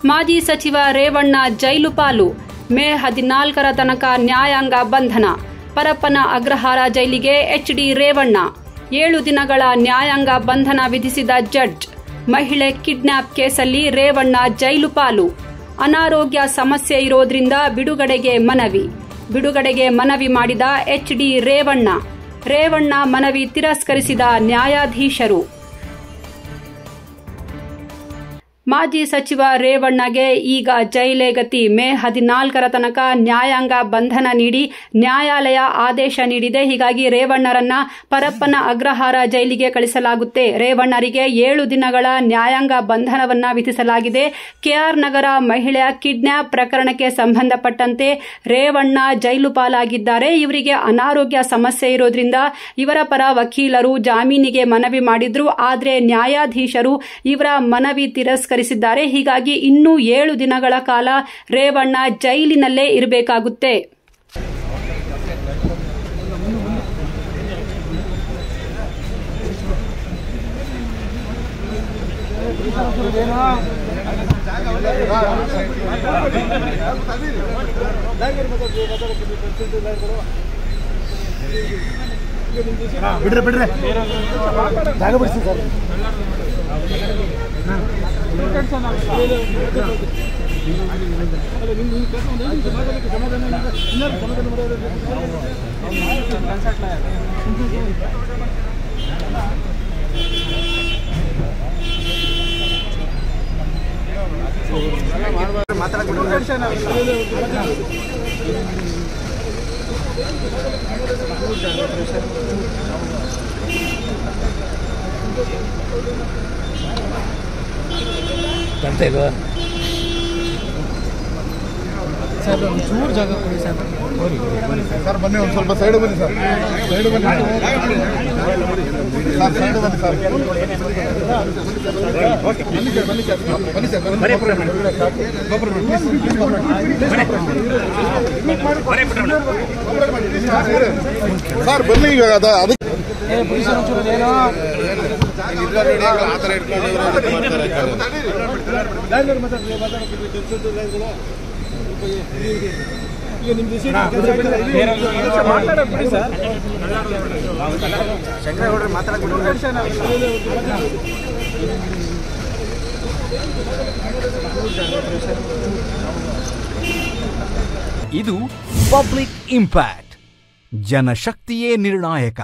ಮಾಜಿ ಸಚಿವ ರೇವಣ್ಣ ಜೈಲು ಪಾಲು. ಮೇ 14ರ ತನಕ ನ್ಯಾಯಾಂಗ ಬಂಧನ. ಪರಪ್ಪನ ಅಗ್ರಹಾರ ಜೈಲಿಗೆ ಎಚ್ಡಿ ರೇವಣ್ಣ. 7 ದಿನಗಳ ನ್ಯಾಯಾಂಗ ಬಂಧನ ವಿಧಿಸಿದ ಜಡ್ಜ್. ಮಹಿಳೆ ಕಿಡ್ನಾಪ್ ಕೇಸಲ್ಲಿ ರೇವಣ್ಣ ಜೈಲು ಪಾಲು. ಅನಾರೋಗ್ಯ ಸಮಸ್ಯೆ ಇರೋದ್ರಿಂದ ಬಿಡುಗಡೆಗೆ ಮನವಿ ಮಾಡಿದ ಎಚ್ಡಿ ರೇವಣ್ಣ ಮನವಿ ತಿರಸ್ಕರಿಸಿದ ನ್ಯಾಯಾಧೀಶರು. ಮಾಜಿ ಸಚಿವ ರೇವಣ್ಣಗೆ ಈಗ ಜೈಲೇ ಗತಿ. ಮೇ 14ರ ತನಕ ನ್ಯಾಯಾಂಗ ಬಂಧನ ನೀಡಿ ನ್ಯಾಯಾಲಯ ಆದೇಶ ನೀಡಿದೆ. ಹೀಗಾಗಿ ರೇವಣ್ಣರನ್ನ ಪರಪ್ಪನ ಅಗ್ರಹಾರ ಜೈಲಿಗೆ ಕಳಿಸಲಾಗುತ್ತೆ. ರೇವಣ್ಣರಿಗೆ 7 ದಿನಗಳ ನ್ಯಾಯಾಂಗ ಬಂಧನವನ್ನ ವಿಧಿಸಲಾಗಿದೆ. ಕೆಆರ್ ನಗರ ಮಹಿಳೆಯ ಕಿಡ್ನಾಪ್ ಪ್ರಕರಣಕ್ಕೆ ಸಂಬಂಧಪಟ್ಟಂತೆ ರೇವಣ್ಣ ಜೈಲು ಪಾಲಾಗಿದ್ದಾರೆ. ಇವರಿಗೆ ಅನಾರೋಗ್ಯ ಸಮಸ್ಯೆ ಇರೋದ್ರಿಂದ ಇವರ ಪರ ವಕೀಲರು ಜಾಮೀನಿಗೆ ಮನವಿ ಮಾಡಿದ್ರು. ಆದರೆ ನ್ಯಾಯಾಧೀಶರು ಇವರ ಮನವಿ ತಿರಸ್ಕರಿಸಿದ್ದಾರೆ. ಹೀಗಾಗಿ ಇನ್ನೂ 7 ದಿನಗಳ ಕಾಲ ರೇವಣ್ಣ ಜೈಲಿನಲ್ಲೇ ಇರಬೇಕಾಗುತ್ತೆ. ಬಿಡ್ರೆ ಜಾಗ ಬಿಡಿಸಿ ಸರ್. ಸರ್ ಒಂಚೂರು ಜಾಗ ಕೊಡಿ ಸರ್. ಸರ್ ಬನ್ನಿ, ಒಂದು ಸ್ವಲ್ಪ ಸೈಡ್ ಬನ್ನಿ ಸರ್. ಸೈಡ್ ಬನ್ನಿ ಸರ್. ಸೈಡ್ ಬನ್ನಿ ಸರ್. ಸರ್ ಬನ್ನಿ ಈಗ ಅದಕ್ಕೆ ಆ ಥರ ಇದು ಪಬ್ಲಿಕ್ ಇಂಪ್ಯಾಕ್ಟ್. ಜನಶಕ್ತಿಯೇ ನಿರ್ಣಾಯಕ.